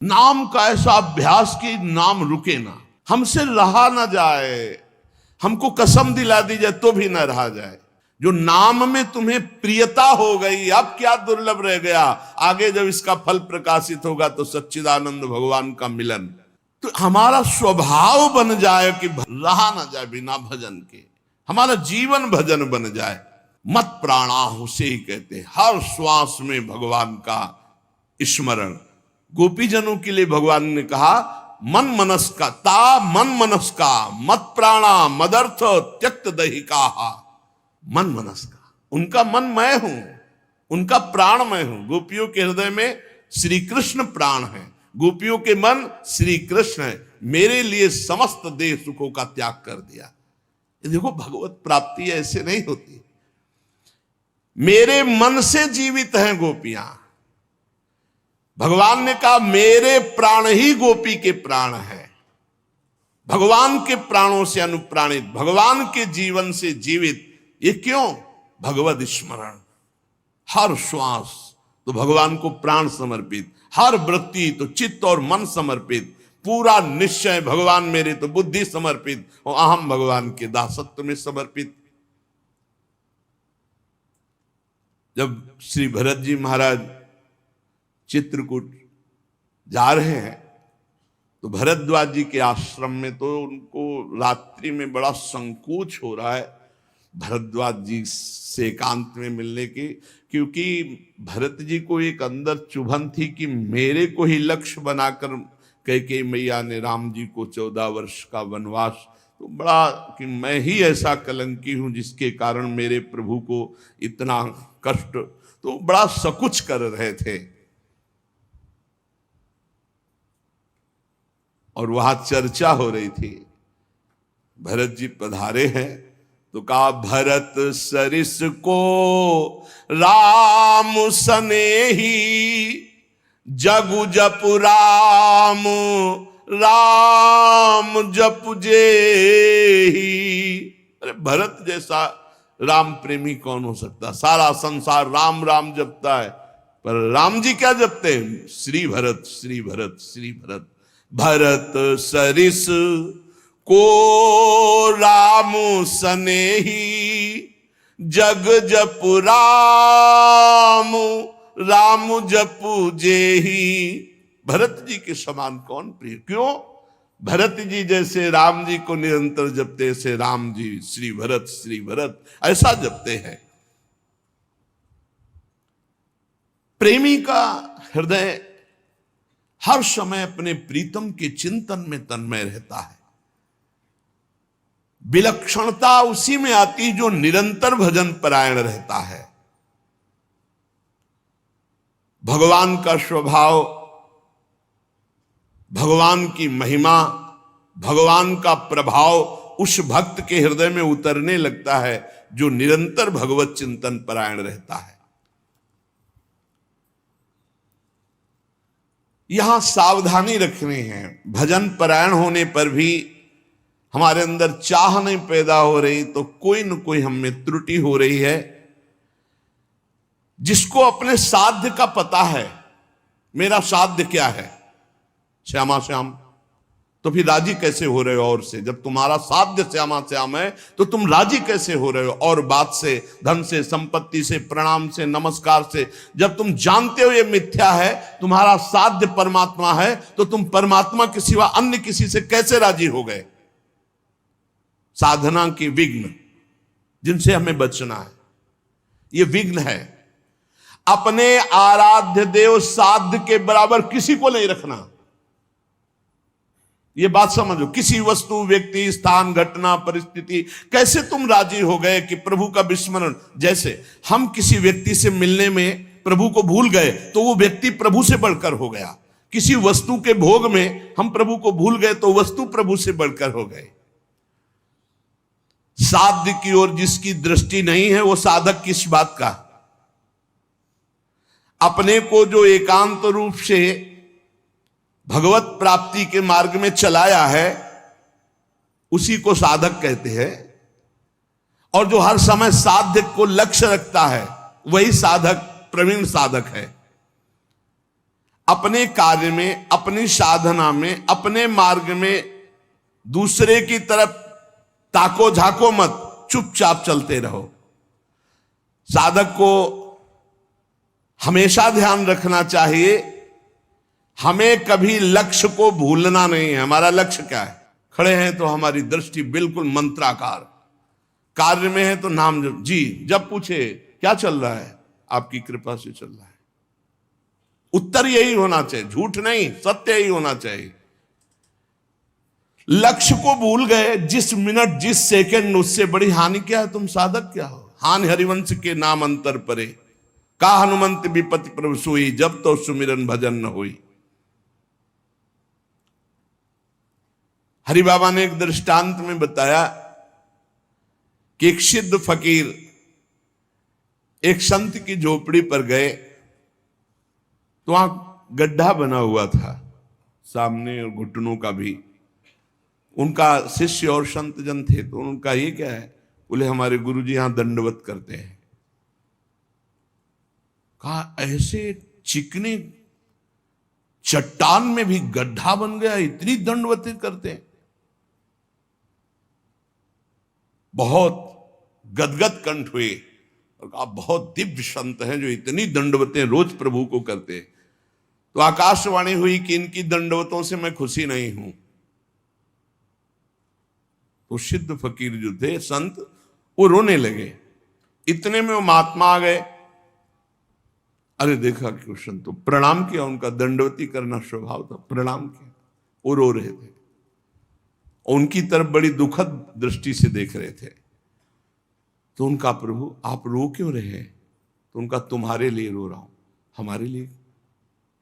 नाम का ऐसा अभ्यास कि नाम रुके ना, हमसे रहा ना जाए, हमको कसम दिला दी जाए तो भी ना रहा जाए। जो नाम में तुम्हें प्रियता हो गई, अब क्या दुर्लभ रह गया। आगे जब इसका फल प्रकाशित होगा तो सच्चिदानंद भगवान का मिलन, तो हमारा स्वभाव बन जाए कि रहा ना जाए बिना भजन के, हमारा जीवन भजन बन जाए। मत प्राणा उसे ही कहते हैं, हर श्वास में भगवान का स्मरण। गोपीजनों के लिए भगवान ने कहा मन मनस का ता मन मनस का मत प्राणा मदर्थ त्यक्त दहिका। मन मनस का, उनका मन मैं हूं, उनका प्राण मैं हूं। गोपियों के हृदय में श्री कृष्ण प्राण है, गोपियों के मन श्री कृष्ण है। मेरे लिए समस्त देह सुखों का त्याग कर दिया। ये देखो, भगवत प्राप्ति ऐसे नहीं होती। मेरे मन से जीवित हैं गोपियां। भगवान ने कहा मेरे प्राण ही गोपी के प्राण है। भगवान के प्राणों से अनुप्राणित, भगवान के जीवन से जीवित। ये क्यों? भगवद स्मरण। हर श्वास तो भगवान को प्राण समर्पित, हर वृत्ति तो चित्त और मन समर्पित, पूरा निश्चय भगवान मेरे तो बुद्धि समर्पित और अहम भगवान के दासत्व में समर्पित। जब श्री भरत जी महाराज चित्रकूट जा रहे हैं तो भरद्वाज जी के आश्रम में तो उनको रात्रि में बड़ा संकोच हो रहा है भरद्वाज जी से एकांत में मिलने की, क्योंकि भरत जी को एक अंदर चुभन थी कि मेरे को ही लक्ष्य बनाकर कैकेयी मैया ने राम जी को 14 वर्ष का वनवास, तो बड़ा कि मैं ही ऐसा कलंकी हूं जिसके कारण मेरे प्रभु को इतना कष्ट, तो बड़ा सकुच कर रहे थे। और वहां चर्चा हो रही थी। भरत जी पधारे हैं तो कहा भरत सरिस को राम सनेही, जगु जपु राम राम जपु जेही। अरे भरत जैसा राम प्रेमी कौन हो सकता? सारा संसार राम राम जपता है, पर राम जी क्या जपते हैं? श्री भरत श्री भरत श्री भरत। भरत सरिस को राम सनेही, जग जपु राम राम जपु जेही। भरत जी के समान कौन प्रिय? क्यों? भरत जी जैसे राम जी को निरंतर जपते, से राम जी श्री भरत ऐसा जपते हैं। प्रेमी का हृदय हर समय अपने प्रीतम के चिंतन में तन्मय रहता है। विलक्षणता उसी में आती जो निरंतर भजन परायण रहता है। भगवान का स्वभाव, भगवान की महिमा, भगवान का प्रभाव उस भक्त के हृदय में उतरने लगता है जो निरंतर भगवत चिंतन परायण रहता है। यहां सावधानी रखनी है। भजन परायण होने पर भी हमारे अंदर चाह नहीं पैदा हो रही तो कोई न कोई हम में त्रुटि हो रही है। जिसको अपने साध्य का पता है, मेरा साध्य क्या है, श्यामा श्याम, तो फिर राजी कैसे हो रहे हो और से? जब तुम्हारा साध्य श्यामा श्याम है तो तुम राजी कैसे हो रहे हो और बात से, धन से, संपत्ति से, प्रणाम से, नमस्कार से? जब तुम जानते हो ये मिथ्या है, तुम्हारा साध्य परमात्मा है, तो तुम परमात्मा के सिवा अन्य किसी से कैसे राजी हो गए? साधना की विघ्न जिनसे हमें बचना है, ये विघ्न है। अपने आराध्य देव साध्य के बराबर किसी को नहीं रखना। ये बात समझो। किसी वस्तु, व्यक्ति, स्थान, घटना, परिस्थिति, कैसे तुम राजी हो गए कि प्रभु का विस्मरण? जैसे हम किसी व्यक्ति से मिलने में प्रभु को भूल गए तो वो व्यक्ति प्रभु से बढ़कर हो गया। किसी वस्तु के भोग में हम प्रभु को भूल गए तो वस्तु प्रभु से बढ़कर हो गए। साध्य की ओर जिसकी दृष्टि नहीं है वो साधक किस बात का? अपने को जो एकांत रूप से भगवत प्राप्ति के मार्ग में चलाया है उसी को साधक कहते हैं। और जो हर समय साध्य को लक्ष्य रखता है वही साधक, प्रवीण साधक है। अपने कार्य में, अपनी साधना में, अपने मार्ग में दूसरे की तरफ ताको झाको मत, चुपचाप चलते रहो। साधक को हमेशा ध्यान रखना चाहिए, हमें कभी लक्ष्य को भूलना नहीं है। हमारा लक्ष्य क्या है? खड़े हैं तो हमारी दृष्टि बिल्कुल मंत्राकार, कार्य में है तो नाम जप। जी, जब पूछे क्या चल रहा है, आपकी कृपा से चल रहा है। उत्तर यही होना चाहिए, झूठ नहीं, सत्य यही होना चाहिए। लक्ष्य को भूल गए जिस मिनट, जिस सेकंड, उससे बड़ी हानि क्या है? तुम साधक क्या हो? हानि हरिवंश के नाम अंतर परे, का हनुमंत विपत्ति प्रभु सोई, जब तो सुमिरन भजन न हुई। हरि बाबा ने एक दृष्टांत में बताया कि एक सिद्ध फकीर एक संत की झोपड़ी पर गए तो वहां गड्ढा बना हुआ था सामने और घुटनों का भी। उनका शिष्य और संत जन थे, तो उनका ये क्या है? बोले हमारे गुरुजी यहां दंडवत करते हैं। कहा ऐसे चिकने चट्टान में भी गड्ढा बन गया, इतनी दंडवती करते हैं? बहुत गदगद कंठ हुए और कहा बहुत दिव्य संत हैं जो इतनी दंडवतें रोज प्रभु को करते हैं। तो आकाशवाणी हुई कि इनकी दंडवतों से मैं खुशी नहीं हूं। तो सिद्ध फकीर जो थे, संत, वो रोने लगे। इतने में वो महात्मा आ गए। अरे देखा कि संत तो प्रणाम किया, उनका दंडवती करना स्वभाव था, प्रणाम किया। वो रो रहे थे, उनकी तरफ बड़ी दुखद दृष्टि से देख रहे थे। तो उनका, प्रभु आप रो क्यों रहे हैं? तो उनका, तुम्हारे लिए रो रहा हूं। हमारे लिए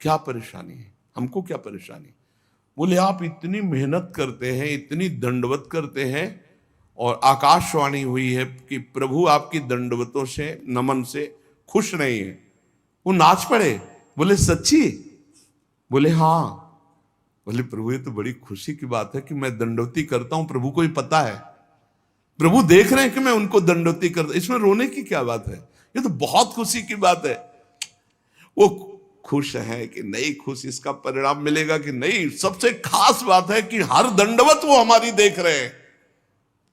क्या परेशानी है? हमको क्या परेशानी? बोले आप इतनी मेहनत करते हैं, इतनी दंडवत करते हैं, और आकाशवाणी हुई है कि प्रभु आपकी दंडवतों से, नमन से खुश नहीं है। वो नाच पड़े। बोले सच्ची? बोले हाँ। बोले प्रभु ये तो बड़ी खुशी की बात है कि मैं दंडवती करता हूं, प्रभु को ही पता है, प्रभु देख रहे हैं कि मैं उनको दंडवती करता, इसमें रोने की क्या बात है? ये तो बहुत खुशी की बात है। वो खुश है कि नहीं खुश, इसका परिणाम मिलेगा कि नहीं। सबसे खास बात है कि हर दंडवत वो हमारी देख रहे हैं,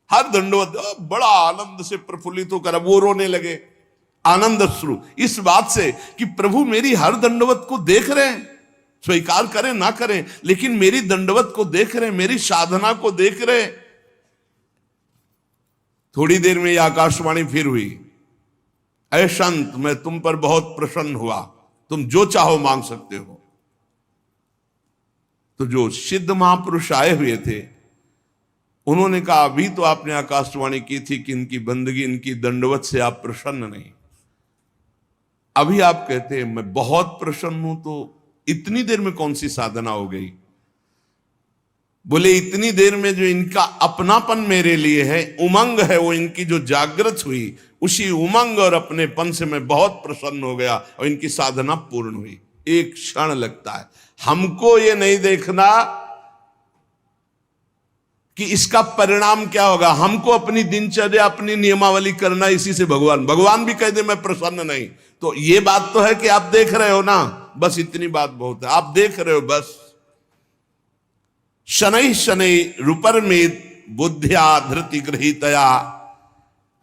हर दंडवत बड़ा आनंद से प्रफुल्लित होकर वो रोने लगे। आनंद अश्रु इस बात से कि प्रभु मेरी हर दंडवत को देख रहे हैं, स्वीकार करें ना करें, लेकिन मेरी दंडवत को देख रहे हैं, मेरी साधना को देख रहे हैं। थोड़ी देर में यह आकाशवाणी फिर हुई, ऐ संत मैं तुम पर बहुत प्रसन्न हुआ, तुम जो चाहो मांग सकते हो। तो जो सिद्ध महापुरुष आए हुए थे उन्होंने कहा अभी तो आपने आकाशवाणी की थी कि इनकी बंदगी, इनकी दंडवत से आप प्रसन्न नहीं, अभी आप कहते हैं मैं बहुत प्रसन्न हूं, तो इतनी देर में कौन सी साधना हो गई? बोले इतनी देर में जो इनका अपनापन मेरे लिए है, उमंग है, वो इनकी जो जागृत हुई, उसी उमंग और अपनेपन से मैं बहुत प्रसन्न हो गया और इनकी साधना पूर्ण हुई। एक क्षण लगता है। हमको ये नहीं देखना कि इसका परिणाम क्या होगा। हमको अपनी दिनचर्या, अपनी नियमावली करना, इसी से भगवान भी कह दे मैं प्रसन्न नहीं, तो ये बात तो है कि आप देख रहे हो ना, बस इतनी बात बहुत है, आप देख रहे हो बस। शनै शनै रूपर में बुद्धिया धृति गृहीतया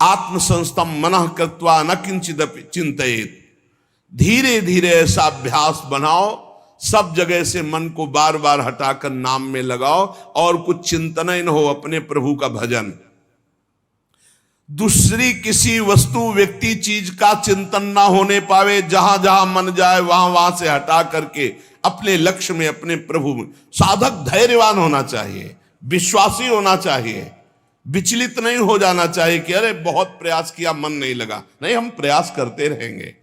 आत्मसंस्थम मनः कृत्वा न किंचित चिंतयेत। धीरे धीरे ऐसा अभ्यास बनाओ, सब जगह से मन को बार बार हटाकर नाम में लगाओ और कुछ चिंतन ही न हो, अपने प्रभु का भजन। दूसरी किसी वस्तु, व्यक्ति, चीज का चिंतन ना होने पावे। जहां जहां मन जाए वहां वहां से हटा करके अपने लक्ष्य में, अपने प्रभु में। साधक धैर्यवान होना चाहिए, विश्वासी होना चाहिए, विचलित नहीं हो जाना चाहिए कि अरे बहुत प्रयास किया मन नहीं लगा। नहीं, हम प्रयास करते रहेंगे।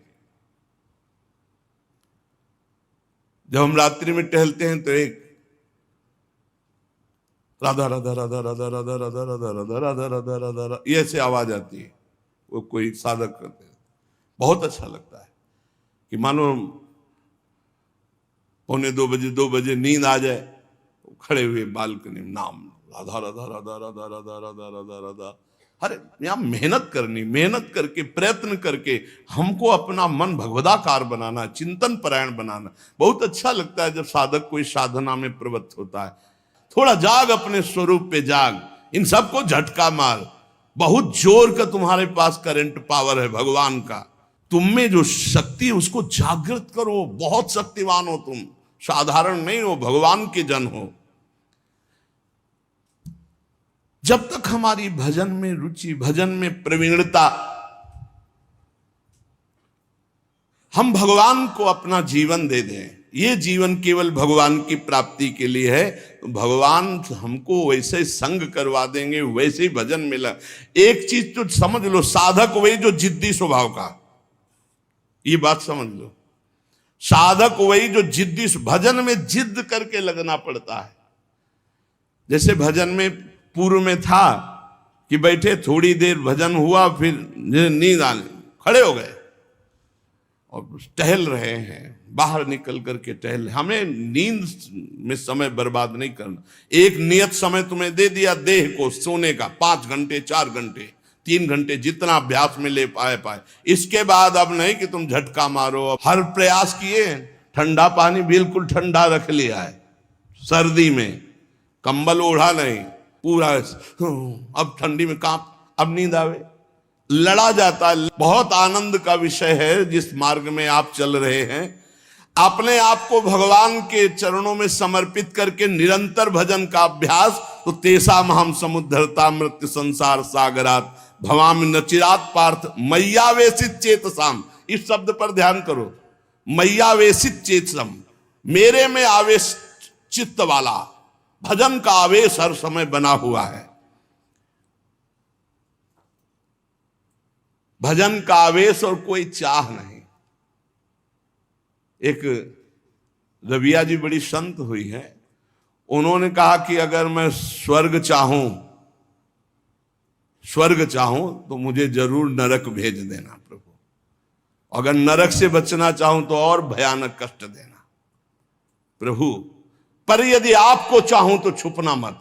जब हम रात्रि में टहलते हैं तो एक राधा राधा राधा राधा राधा राधा राधा राधा राधा राधा राधा राधा ये ऐसे आवाज आती है। वो कोई साधक करते हैं, बहुत अच्छा लगता है कि मानो 1:45-2 बजे नींद आ जाए, खड़े हुए बालकनी में नाम राधा राधा राधा राधा राधा राधा राधा राधा, अरे यहां मेहनत करनी, मेहनत करके प्रयत्न करके हमको अपना मन भगवदाकार बनाना, चिंतन परायण बनाना। बहुत अच्छा लगता है जब साधक कोई साधना में प्रवृत्त होता है। थोड़ा जाग, अपने स्वरूप पे जाग, इन सबको झटका मार। बहुत जोर का तुम्हारे पास करंट पावर है भगवान का, तुम में जो शक्ति है उसको जागृत करो। बहुत शक्तिवान हो तुम, साधारण नहीं हो, भगवान के जन हो। जब तक हमारी भजन में रुचि, भजन में प्रवीणता, हम भगवान को अपना जीवन दे दें, ये जीवन केवल भगवान की प्राप्ति के लिए है, तो भगवान हमको वैसे संग करवा देंगे, वैसे ही भजन मिला। एक चीज तो समझ लो, साधक वही जो जिद्दी स्वभाव का, ये बात समझ लो, साधक वही जो जिद्दी, भजन में जिद करके लगना पड़ता है। जैसे भजन में पूर्व में था कि बैठे, थोड़ी देर भजन हुआ, फिर नींद आने, खड़े हो गए और टहल रहे हैं, बाहर निकल करके टहल। हमें नींद में समय बर्बाद नहीं करना। एक नियत समय तुम्हें दे दिया देह को सोने का, 5 घंटे 4 घंटे 3 घंटे, जितना अभ्यास में ले पाए। इसके बाद अब नहीं कि तुम झटका मारो। हर प्रयास किए, ठंडा पानी बिल्कुल ठंडा रख लिया है, सर्दी में कंबल ओढ़ा नहीं, पूरा अब ठंडी में कांप, अब नींद आवे, लड़ा जाता है। बहुत आनंद का विषय है जिस मार्ग में आप चल रहे हैं। अपने आप को भगवान के चरणों में समर्पित करके निरंतर भजन का अभ्यास, तो तेसा महम समुद्धरता मृत्यु संसार सागरात भवामि नचिरात पार्थ मैयावेशित चेतसाम। इस शब्द पर ध्यान करो, मैयावेशित चेतसम, मेरे में आवेश चित्त वाला। भजन का आवेश हर समय बना हुआ है, भजन का आवेश और कोई चाह नहीं। एक रविया जी बड़ी संत हुई है, उन्होंने कहा कि अगर मैं स्वर्ग चाहूं तो मुझे जरूर नरक भेज देना प्रभु, अगर नरक से बचना चाहूं तो और भयानक कष्ट देना प्रभु, पर यदि आपको चाहूं तो छुपना मत।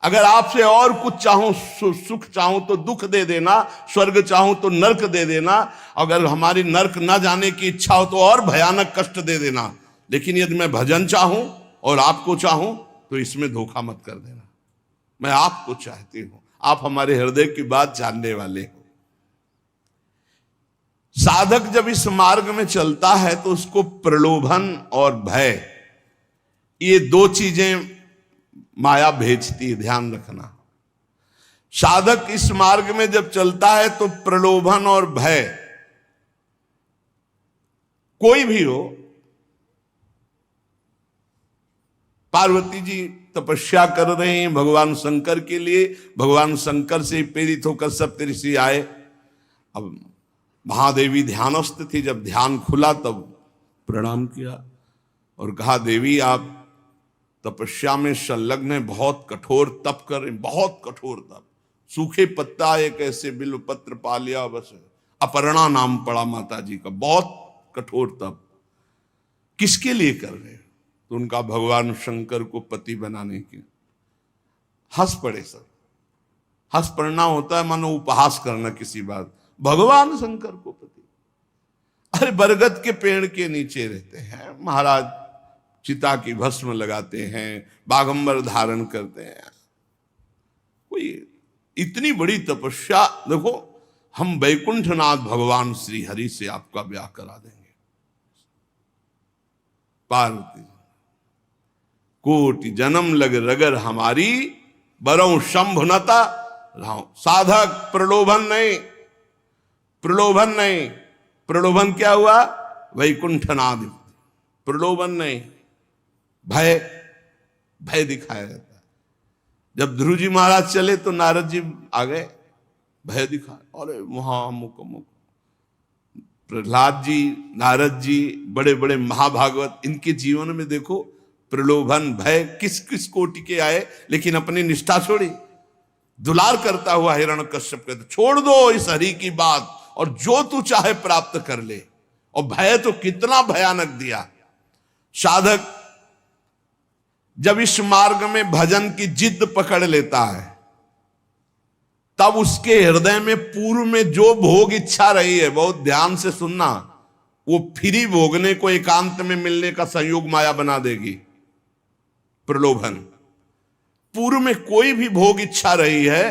अगर आपसे और कुछ चाहूं, सुख चाहूं तो दुख दे देना, स्वर्ग चाहूं तो नरक दे देना, अगर हमारी नरक न जाने की इच्छा हो तो और भयानक कष्ट दे देना। लेकिन यदि मैं भजन चाहूं और आपको चाहूं तो इसमें धोखा मत कर देना। मैं आपको चाहती हूं, आप हमारे हृदय की बात जानने वाले हो। साधक जब इस मार्ग में चलता है तो उसको प्रलोभन और भय, ये 2 चीजें माया भेजती है, ध्यान रखना। साधक इस मार्ग में जब चलता है तो प्रलोभन और भय, कोई भी हो, पार्वती जी तपस्या कर रहे हैं भगवान शंकर के लिए, भगवान शंकर से प्रेरित होकर सप्तऋषि आए। अब महादेवी ध्यानस्थ थी, जब ध्यान खुला तब प्रणाम किया और कहा, देवी आप तपस्या में संलग्न है, बहुत कठोर तप कर रहे, बहुत कठोर तप। सूखे पत्ता एक ऐसे बिल्व पत्र पा लिया, बस अपर्णा नाम पड़ा माता जी का, बहुत कठोर तप। किसके लिए कर रहे हैं? तो उनका भगवान शंकर को पति बनाने की। हंस पड़े सब। हंस पड़ना होता है मानो उपहास करना किसी बात। भगवान शंकर को पति, अरे बरगद के पेड़ के नीचे रहते हैं महाराज, चिता की भस्म लगाते हैं, बागंबर धारण करते हैं। कोई इतनी बड़ी तपस्या, देखो हम वैकुंठनाथ भगवान श्री हरि से आपका ब्याह करा देंगे। पार्वती, कोटि जन्म लग रगर हमारी, बरौ शंभुनता राव। साधक प्रलोभन नहीं, प्रलोभन नहीं। प्रलोभन क्या हुआ? वैकुंठनाथ। प्रलोभन नहीं, भय, भय दिखाया जाता है। जब ध्रुव जी महाराज चले तो नारद जी आ गए, भय दिखा, अरे मुख प्रहलाद जी, नारद जी, बड़े बड़े महाभागवत, इनके जीवन में देखो प्रलोभन भय किस किस कोटि के आए, लेकिन अपनी निष्ठा छोड़ी। दुलार करता हुआ हिरण्यकश्यप कहते, छोड़ दो इस हरि की बात और जो तू चाहे प्राप्त कर ले। और भय तो कितना भयानक दिया। साधक जब इस मार्ग में भजन की जिद पकड़ लेता है तब उसके हृदय में पूर्व में जो भोग इच्छा रही है, बहुत ध्यान से सुनना, वो फ्री भोगने को एकांत में मिलने का संयोग माया बना देगी। प्रलोभन, पूर्व में कोई भी भोग इच्छा रही है,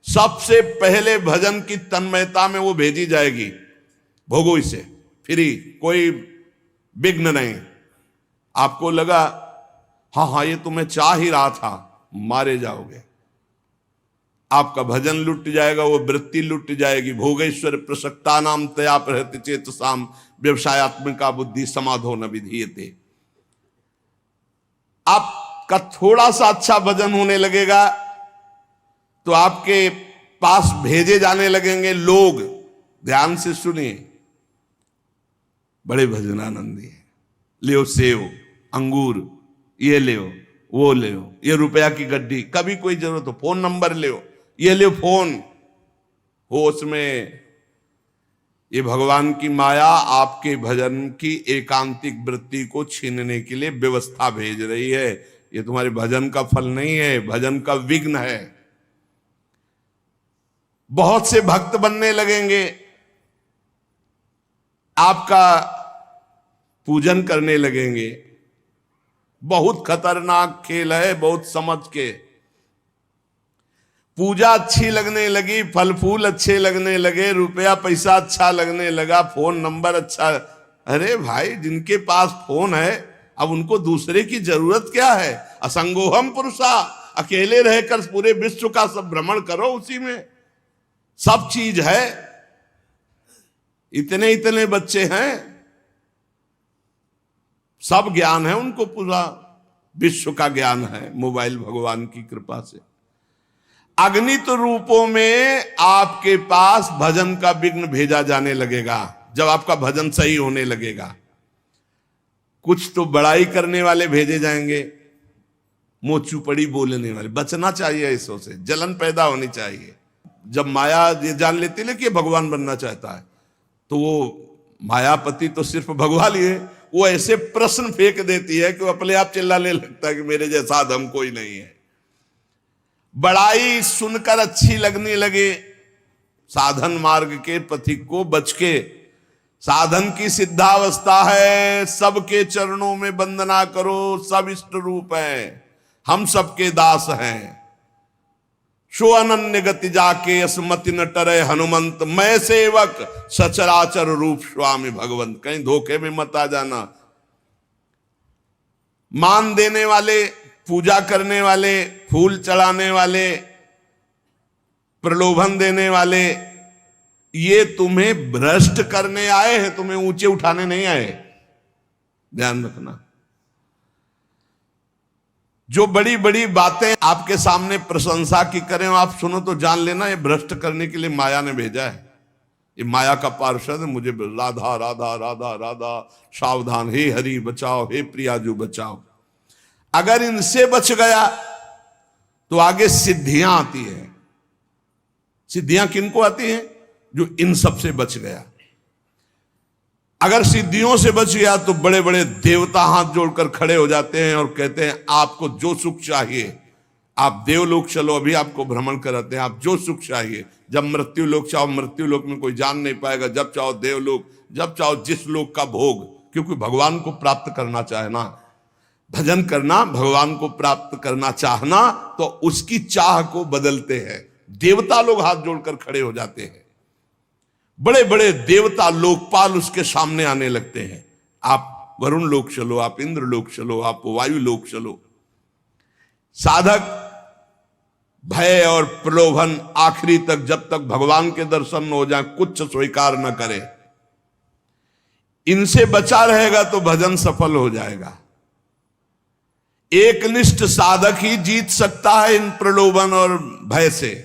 सबसे पहले भजन की तन्मयता में वो भेजी जाएगी, भोगो इसे, फ्री, कोई विघ्न नहीं। आपको लगा हाँ ये तो मैं चाह ही रहा था, मारे जाओगे, आपका भजन लुट जाएगा, वो वृत्ति लुट जाएगी। भोगेश्वर प्रसक्ता नाम तया प्रहृति चेतसाम व्यवसायत्मिका बुद्धि समाधो न विधीयते। आपका थोड़ा सा अच्छा भजन होने लगेगा तो आपके पास भेजे जाने लगेंगे लोग। ध्यान से सुनिए, बड़े भजनानंदी है, लियो सेव अंगूर, ये ले, वो ले, ये रुपया की गड्डी, कभी कोई जरूरत हो फोन नंबर ले, ये ले फोन हो, उसमें ये भगवान की माया आपके भजन की एकांतिक वृत्ति को छीनने के लिए व्यवस्था भेज रही है। ये तुम्हारे भजन का फल नहीं है, भजन का विघ्न है। बहुत से भक्त बनने लगेंगे, आपका पूजन करने लगेंगे। बहुत खतरनाक खेल है, बहुत समझ के। पूजा अच्छी लगने लगी, फल फूल अच्छे लगने लगे, रुपया पैसा अच्छा लगने लगा, फोन नंबर अच्छा। अरे भाई, जिनके पास फोन है अब उनको दूसरे की जरूरत क्या है? असंगोहम पुरुषा, अकेले रहकर पूरे विश्व का सब भ्रमण करो, उसी में सब चीज है। इतने इतने बच्चे हैं, सब ज्ञान है उनको, पूरा विश्व का ज्ञान है मोबाइल भगवान की कृपा से। अगणित रूपों में आपके पास भजन का विघ्न भेजा जाने लगेगा जब आपका भजन सही होने लगेगा। कुछ तो बड़ाई करने वाले भेजे जाएंगे, मोचू पड़ी बोलने वाले। बचना चाहिए इसों से, जलन पैदा होनी चाहिए। जब माया ये जान लेती है कि भगवान बनना चाहता है, तो वो मायापति तो सिर्फ भगवान ही है, वो ऐसे प्रश्न फेंक देती है कि वो अपने आप चिल्लाने लगता है कि मेरे जैसा आदम कोई नहीं है। बड़ाई सुनकर अच्छी लगने लगे, साधन मार्ग के पथिक को बच के, साधन की सिद्धावस्था है, सबके चरणों में वंदना करो, सब इष्ट रूप है, हम सबके दास हैं। शो अनन्य गति जाके असमति न टरे हनुमंत, मैं सेवक सचराचर रूप स्वामी भगवंत। कहीं धोखे में मत आ जाना। मान देने वाले, पूजा करने वाले, फूल चढ़ाने वाले, प्रलोभन देने वाले, ये तुम्हें भ्रष्ट करने आए हैं, तुम्हें ऊंचे उठाने नहीं आए। ध्यान रखना। जो बड़ी बड़ी बातें आपके सामने प्रशंसा की करें, आप सुनो तो जान लेना ये भ्रष्ट करने के लिए माया ने भेजा है। ये माया का पार्षद है। मुझे राधा राधा राधा राधा, सावधान, हे हरि बचाओ, हे प्रियाजू बचाओ। अगर इनसे बच गया तो आगे सिद्धियां आती है। सिद्धियां किनको आती हैं? जो इन सब से बच गया। अगर सिद्धियों से बच गया तो बड़े बड़े देवता हाथ जोड़कर खड़े हो जाते हैं और कहते हैं आपको जो सुख चाहिए, आप देवलोक चलो, अभी आपको भ्रमण कराते हैं, आप जो सुख चाहिए। जब मृत्यु लोक चाहो, मृत्यु लोक में कोई जान नहीं पाएगा। जब चाहो देवलोक, जब चाहो जिस लोक का भोग, क्योंकि भगवान को प्राप्त करना चाहना, भजन करना, भगवान को प्राप्त करना चाहना, तो उसकी चाह को बदलते हैं। देवता लोग हाथ जोड़कर खड़े हो जाते हैं। बड़े बड़े देवता लोकपाल उसके सामने आने लगते हैं। आप वरुण लोक चलो, आप इंद्र लोक चलो, आप वायु लोक चलो। साधक भय और प्रलोभन आखिरी तक, जब तक भगवान के दर्शन न हो जाए, कुछ स्वीकार न करे। इनसे बचा रहेगा तो भजन सफल हो जाएगा। एकनिष्ठ साधक ही जीत सकता है इन प्रलोभन और भय से।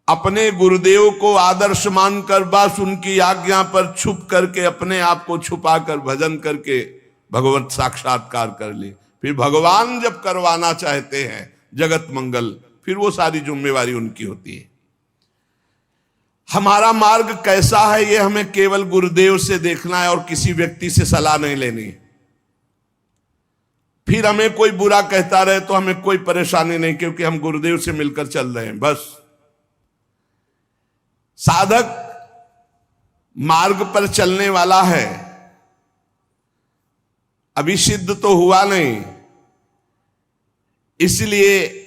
अपने गुरुदेव को आदर्श मानकर बस उनकी आज्ञा पर छुप करके, अपने आप को छुपाकर भजन करके भगवत साक्षात्कार कर ले। फिर भगवान जब करवाना चाहते हैं जगत मंगल, फिर वो सारी जिम्मेवारी उनकी होती है। हमारा मार्ग कैसा है ये हमें केवल गुरुदेव से देखना है और किसी व्यक्ति से सलाह नहीं लेनी है। फिर हमें कोई बुरा कहता रहे तो हमें कोई परेशानी नहीं, क्योंकि हम गुरुदेव से मिलकर चल रहे हैं। बस साधक मार्ग पर चलने वाला है, अभी सिद्ध तो हुआ नहीं, इसलिए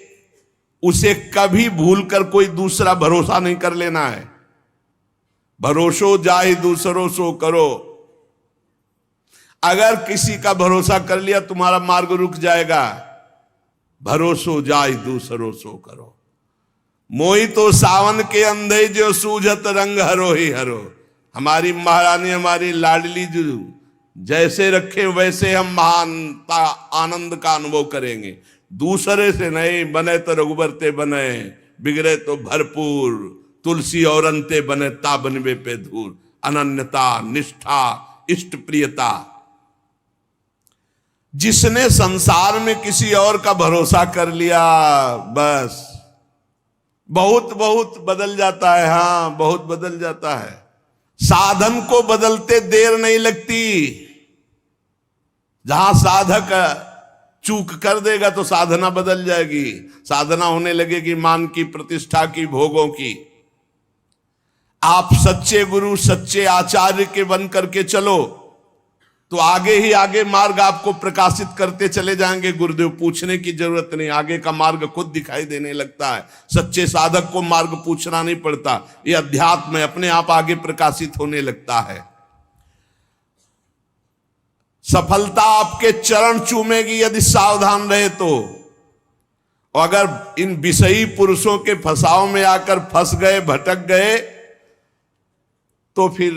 उसे कभी भूलकर कोई दूसरा भरोसा नहीं कर लेना है। भरोसो जाहि दूसरों सो करो। अगर किसी का भरोसा कर लिया तुम्हारा मार्ग रुक जाएगा। भरोसो जाहि दूसरों सो करो। मोही तो सावन के अंधे जो सूझत रंग हरो ही हरो। हमारी महारानी, हमारी लाडली जो जैसे रखे वैसे हम महानता आनंद का अनुभव करेंगे। दूसरे से नहीं, बने तो रघुबर ते बने, बिगड़े तो भरपूर, तुलसी और अंते बने ता बनवे पे धूर। अनन्यता, निष्ठा, इष्ट प्रियता। जिसने संसार में किसी और का भरोसा कर लिया, बस बहुत बहुत बदल जाता है। हाँ, बहुत बदल जाता है। साधन को बदलते देर नहीं लगती। जहां साधक चूक कर देगा तो साधना बदल जाएगी। साधना होने लगेगी मान की, प्रतिष्ठा की, भोगों की। आप सच्चे गुरु, सच्चे आचार्य के बन करके चलो तो आगे ही आगे मार्ग आपको प्रकाशित करते चले जाएंगे। गुरुदेव पूछने की जरूरत नहीं, आगे का मार्ग खुद दिखाई देने लगता है। सच्चे साधक को मार्ग पूछना नहीं पड़ता, ये अध्यात्म में अपने आप आगे प्रकाशित होने लगता है। सफलता आपके चरण चूमेगी यदि सावधान रहे तो। और अगर इन विषयी पुरुषों के फंसाव में आकर फंस गए, भटक गए, तो फिर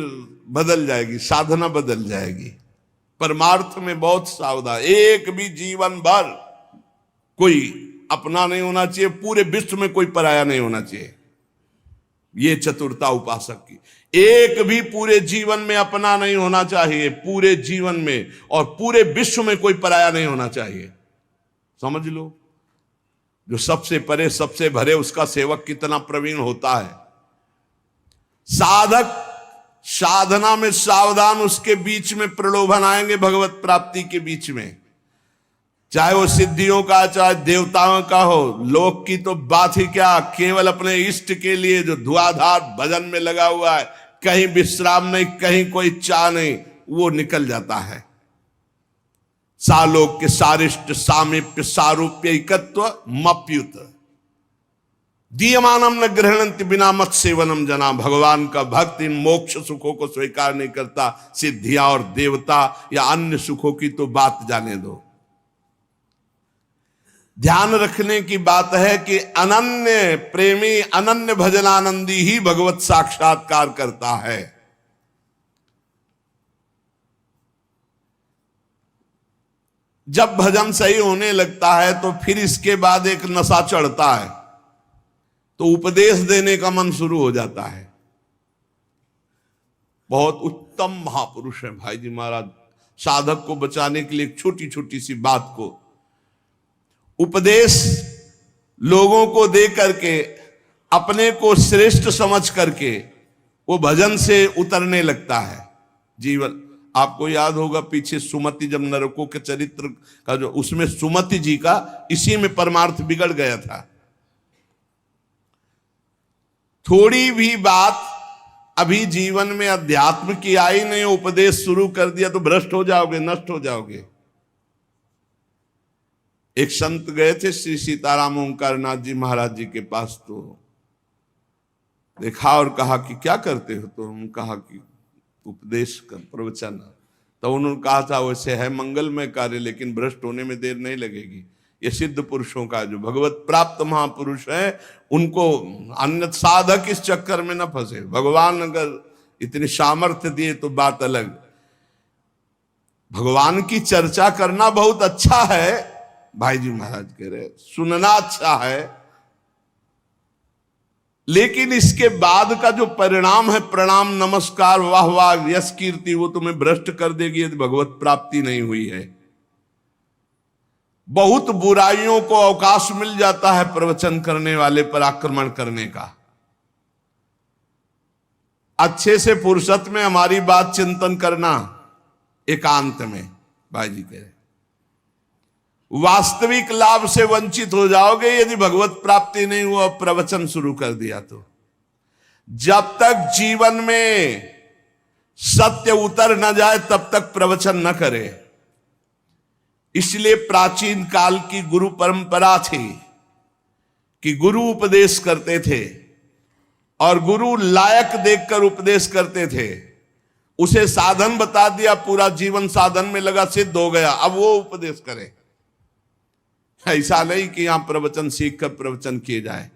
बदल जाएगी, साधना बदल जाएगी। परमार्थ में बहुत सावधान। एक भी जीवन भर कोई अपना नहीं होना चाहिए, पूरे विश्व में कोई पराया नहीं होना चाहिए। ये चतुरता उपासक की। एक भी पूरे जीवन में अपना नहीं होना चाहिए, पूरे जीवन में, और पूरे विश्व में कोई पराया नहीं होना चाहिए। समझ लो, जो सबसे परे सबसे भरे उसका सेवक कितना प्रवीण होता है। साधक साधना में सावधान, उसके बीच में प्रलोभन आएंगे भगवत प्राप्ति के बीच में, चाहे वो सिद्धियों का, चाहे देवताओं का हो। लोक की तो बात ही क्या, केवल अपने इष्ट के लिए जो धुआंधार भजन में लगा हुआ है, कहीं विश्राम नहीं, कहीं कोई चाह नहीं, वो निकल जाता है। सालोक के सारिष्ट सामीप्य सारूप्य एकत्व मप्युत दीयमानम न ग्रहणंति बिना मत सेवनम जना। भगवान का भक्त इन मोक्ष सुखों को स्वीकार नहीं करता। सिद्धियां और देवता या अन्य सुखों की तो बात जाने दो। ध्यान रखने की बात है कि अनन्य प्रेमी, अनन्य भजनानंदी ही भगवत साक्षात्कार करता है। जब भजन सही होने लगता है तो फिर इसके बाद एक नशा चढ़ता है, तो उपदेश देने का मन शुरू हो जाता है। बहुत उत्तम महापुरुष है भाई जी महाराज। साधक को बचाने के लिए एक छोटी छोटी सी बात को उपदेश लोगों को दे करके, अपने को श्रेष्ठ समझ करके वो भजन से उतरने लगता है। जीवन आपको याद होगा पीछे सुमति, जब नरकों के चरित्र का जो, उसमें सुमति जी का इसी में परमार्थ बिगड़ गया था। थोड़ी भी बात अभी जीवन में अध्यात्म की आई नहीं, उपदेश शुरू कर दिया तो भ्रष्ट हो जाओगे, नष्ट हो जाओगे। एक संत गए थे श्री सीताराम ओंकार नाथ जी महाराज जी के पास, तो देखा और कहा कि क्या करते हो? तो हम कहा कि उपदेश कर, प्रवचन। तो उन्होंने कहा था वैसे है मंगलमय कार्य, लेकिन भ्रष्ट होने में देर नहीं लगेगी। ये सिद्ध पुरुषों का, जो भगवत प्राप्त महापुरुष है, उनको अन्य साधक इस चक्कर में न फंसे। भगवान अगर इतनी सामर्थ्य दिए तो बात अलग। भगवान की चर्चा करना बहुत अच्छा है, भाई जी महाराज कह रहे, सुनना अच्छा है, लेकिन इसके बाद का जो परिणाम है, प्रणाम नमस्कार वाह वाह यश कीर्ति, वो तुम्हें भ्रष्ट कर देगी यदि भगवत प्राप्ति नहीं हुई है। बहुत बुराइयों को अवकाश मिल जाता है प्रवचन करने वाले पर आक्रमण करने का। अच्छे से फुर्सत में हमारी बात चिंतन करना, एकांत में। भाई जी कह रहे वास्तविक लाभ से वंचित हो जाओगे यदि भगवत प्राप्ति नहीं हुआ, प्रवचन शुरू कर दिया तो। जब तक जीवन में सत्य उतर न जाए तब तक प्रवचन न करे। इसलिए प्राचीन काल की गुरु परंपरा थी कि गुरु उपदेश करते थे और गुरु लायक देखकर उपदेश करते थे। उसे साधन बता दिया, पूरा जीवन साधन में लगा, सिद्ध हो गया, अब वो उपदेश करे। ऐसा नहीं कि यहां प्रवचन सीख कर प्रवचन किए जाए।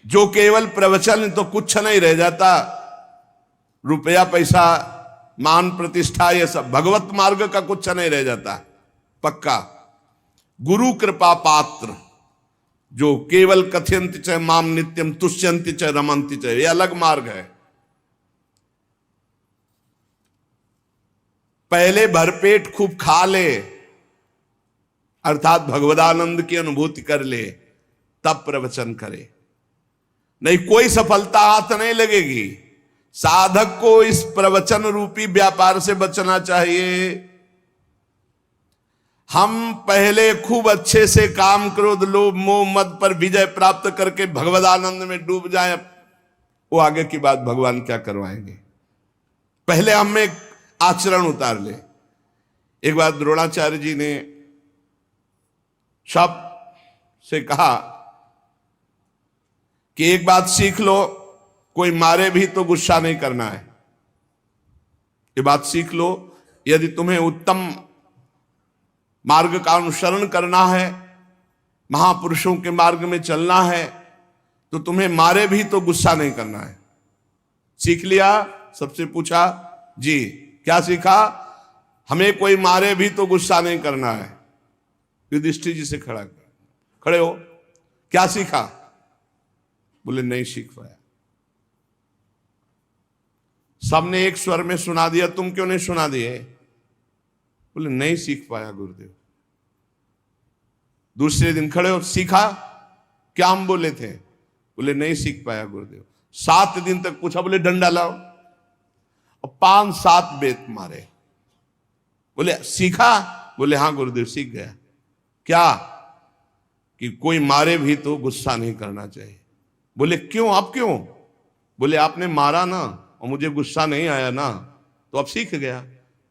जो केवल प्रवचन तो कुछ नहीं रह जाता, रुपया पैसा मान प्रतिष्ठा ये सब, भगवत मार्ग का कुछ नहीं रह जाता पक्का। गुरु कृपा पात्र जो केवल कथयंति च माम नित्यम तुष्यंति च रमंति च, ये अलग मार्ग है। पहले भरपेट खूब खा ले, अर्थात भगवदानंद की अनुभूति कर ले, तब प्रवचन करे, नहीं कोई सफलता हाथ नहीं लगेगी। साधक को इस प्रवचन रूपी व्यापार से बचना चाहिए। हम पहले खूब अच्छे से काम, क्रोध, लोभ, मोह, मद पर विजय प्राप्त करके भगवदानंद में डूब जाएं, वो आगे की बात भगवान क्या करवाएंगे। पहले हमें आचरण उतार ले। एक बार द्रोणाचार्य जी ने सब से कहा कि एक बात सीख लो, कोई मारे भी तो गुस्सा नहीं करना है। ये बात सीख लो, यदि तुम्हें उत्तम मार्ग का अनुसरण करना है, महापुरुषों के मार्ग में चलना है, तो तुम्हें मारे भी तो गुस्सा नहीं करना है। सीख लिया? सबसे पूछा जी क्या सीखा? हमें कोई मारे भी तो गुस्सा नहीं करना है। युधिष्ठिर जी से खड़े हो, क्या सीखा? बोले नहीं सीख पाया। सबने एक स्वर में सुना दिया, तुम क्यों नहीं सुना दिए? बोले नहीं सीख पाया गुरुदेव। दूसरे दिन खड़े हो, सीखा? क्या हम बोले थे? बोले नहीं सीख पाया गुरुदेव। 7 दिन तक पूछा, बोले डंडा लाओ, और 5-7 बेत मारे। बोले सीखा? बोले हाँ गुरुदेव सीख गया। क्या? कि कोई मारे भी तो गुस्सा नहीं करना चाहिए। बोले क्यों, अब क्यों? बोले आपने मारा ना और मुझे गुस्सा नहीं आया ना, तो अब सीख गया।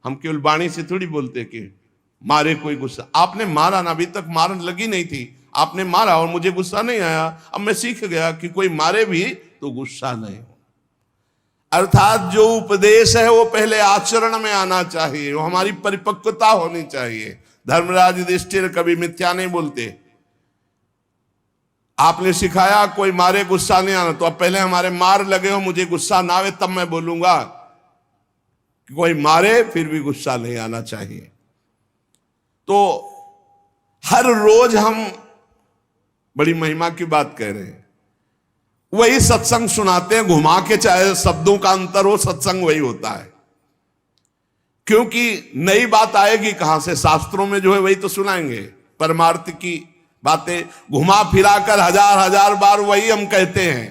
हम केवल वाणी से थोड़ी बोलते कि मारे कोई गुस्सा, आपने मारा ना, अभी तक मारन लगी नहीं थी, आपने मारा और मुझे गुस्सा नहीं आया, अब मैं सीख गया कि कोई मारे भी तो गुस्सा नहीं हो। अर्थात जो उपदेश है वो पहले आचरण में आना चाहिए, वो हमारी परिपक्वता होनी चाहिए। धर्मराज युधिष्ठिर कभी मिथ्या नहीं बोलते। आपने सिखाया कोई मारे गुस्सा नहीं आना, तो अब पहले हमारे मार लगे हो, मुझे गुस्सा ना आवे तब मैं बोलूंगा। कोई मारे फिर भी गुस्सा नहीं आना चाहिए। तो हर रोज हम बड़ी महिमा की बात कह रहे हैं, वही सत्संग सुनाते हैं घुमा के, चाहे शब्दों का अंतर हो, सत्संग वही होता है। क्योंकि नई बात आएगी कहां से? शास्त्रों में जो है वही तो सुनाएंगे। परमार्थ की बातें घुमा फिरा कर 1000 बार वही हम कहते हैं।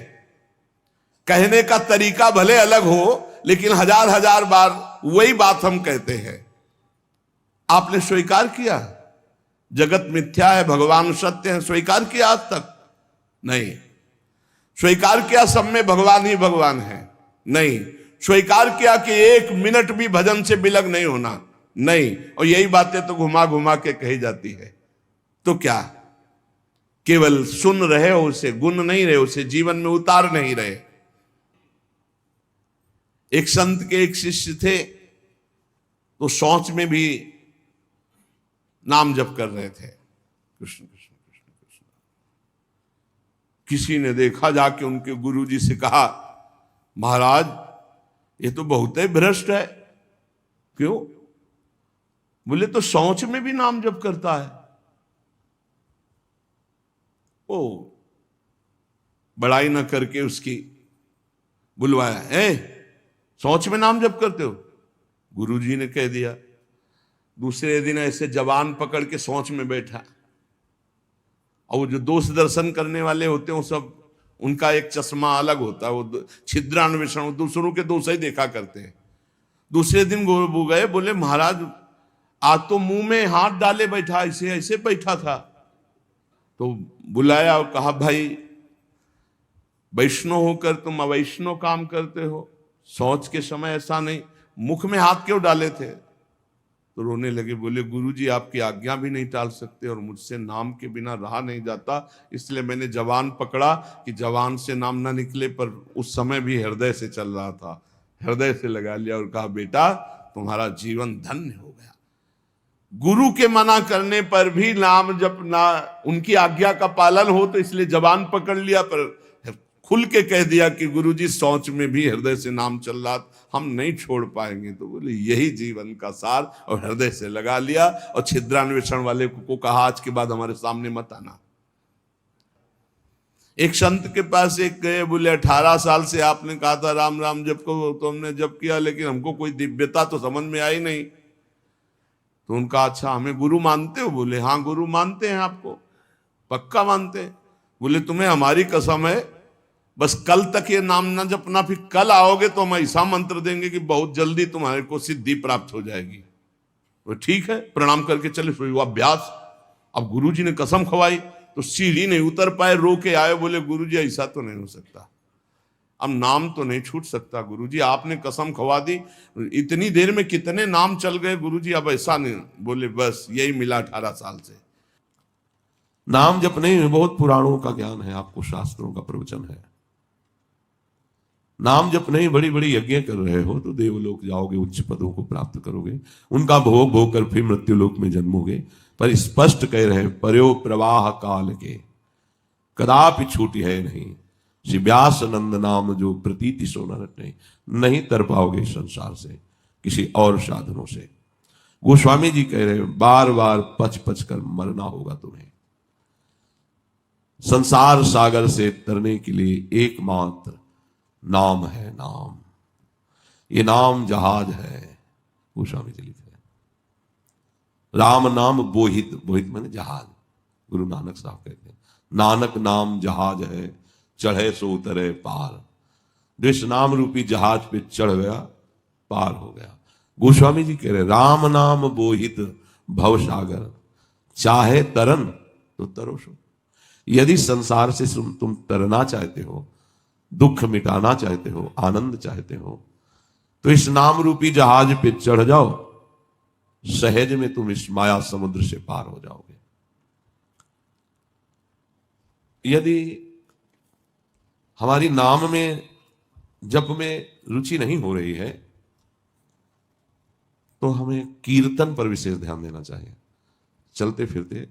कहने का तरीका भले अलग हो, लेकिन 1000 बार वही बात हम कहते हैं। आपने स्वीकार किया जगत मिथ्या है, भगवान सत्य है? स्वीकार किया आज तक? नहीं। स्वीकार किया सब में भगवान ही भगवान है? नहीं। स्वीकार किया कि 1 मिनट भी भजन से बिलग नहीं होना? नहीं। और यही बातें तो घुमा घुमा के कही जाती है। तो क्या केवल सुन रहे हो, उसे गुण नहीं रहे, उसे जीवन में उतार नहीं रहे? एक संत के एक शिष्य थे, तो शौच में भी नाम जप कर रहे थे, कृष्ण कृष्ण कृष्ण कृष्ण। किसी ने देखा, जाके उनके गुरुजी से कहा, महाराज ये तो बहुत ही भ्रष्ट है। क्यों? बोले तो शौच में भी नाम जप करता है। ओ बड़ाई ना करके उसकी बुलवाया, शौच में नाम जप करते हो? गुरुजी ने कह दिया। दूसरे दिन ऐसे जवान पकड़ के शौच में बैठा, और वो जो दोष दर्शन करने वाले होते हैं वो सब, उनका एक चश्मा अलग होता है, वो छिद्रान्वेषण, दूसरों के दोष ही देखा करते हैं। दूसरे दिन वो गए, बोले महाराज आज तो मुंह में हाथ डाले बैठा, ऐसे ऐसे बैठा था। तो बुलाया और कहा, भाई वैष्णव होकर तुम अवैष्णव काम करते हो, शौच के समय ऐसा नहीं, मुख में हाथ क्यों डाले थे? तो रोने लगे, बोले गुरुजी आपकी आज्ञा भी नहीं टाल सकते और मुझसे नाम के बिना रहा नहीं जाता, इसलिए मैंने जवान पकड़ा कि जवान से नाम ना निकले, पर उस समय भी हृदय से चल रहा था, हृदय से लगा लिया और कहा बेटा तुम्हारा जीवन धन्य हो गया। गुरु के मना करने पर भी नाम जपना, उनकी आज्ञा का पालन हो तो इसलिए जबान पकड़ लिया, पर खुल के कह दिया कि गुरुजी शौच में भी हृदय से नाम चल रहा, हम नहीं छोड़ पाएंगे। तो बोले यही जीवन का सार, और हृदय से लगा लिया। और छिद्रान्वेषण वाले को कहा आज के बाद हमारे सामने मत आना। एक संत के पास एक गए, बोले 18 साल से आपने कहा था राम राम जप को, तो हमने जप किया, लेकिन हमको कोई दिव्यता तो समझ में आई नहीं। तो उनका अच्छा हमें गुरु मानते हो? बोले हाँ गुरु मानते हैं, आपको पक्का मानते हैं। बोले तुम्हें हमारी कसम है, बस कल तक ये नाम ना जपना, फिर कल आओगे तो हम ऐसा मंत्र देंगे कि बहुत जल्दी तुम्हारे को सिद्धि प्राप्त हो जाएगी। तो ठीक है, प्रणाम करके चले, शुरू अभ्यास। अब गुरुजी ने कसम खवाई तो सीढ़ी नहीं उतर पाए, रो के आए, बोले गुरुजी ऐसा तो नहीं हो सकता, अब नाम तो नहीं छूट सकता गुरुजी, आपने कसम खवा दी, इतनी देर में कितने नाम चल गए गुरुजी, अब ऐसा नहीं। बोले बस यही मिला 18 साल से। नाम जपने में बहुत पुराणों का ज्ञान है, आपको शास्त्रों का प्रवचन है। नाम जपने ही बड़ी बड़ी यज्ञ कर रहे हो तो देवलोक जाओगे, उच्च पदों को प्राप्त करोगे, उनका भोग भोग कर फिर मृत्युलोक में जन्मोगे। पर स्पष्ट कह रहे हैं, पर्यो प्रवाह काल के कदापि छूटी है नहीं, श्री व्यास नंद नाम जो प्रतीति सो न रटे, नहीं तर पाओगे संसार से किसी और साधनों से। गोस्वामी जी कह रहे हैं, बार बार पच पच कर मरना होगा तुम्हें। संसार सागर से तरने के लिए एकमात्र नाम है, नाम, ये नाम जहाज है। गोस्वामी जी लिखते हैं, राम नाम बोहित, बोहित माने जहाज। गुरु नानक साहब कहते हैं, नानक नाम जहाज है, चढ़े सो उतरे पार। जो इस नाम रूपी जहाज पे चढ़ गया, पार हो गया। गोस्वामी जी कह रहे, राम नाम बोहित भव सागर, चाहे तरन तो तरो सो। यदि संसार से तुम तरना चाहते हो, दुख मिटाना चाहते हो, आनंद चाहते हो, तो इस नाम रूपी जहाज पे चढ़ जाओ, सहज में तुम इस माया समुद्र से पार हो जाओगे। यदि हमारी नाम में, जप में रुचि नहीं हो रही है, तो हमें कीर्तन पर विशेष ध्यान देना चाहिए। चलते फिरते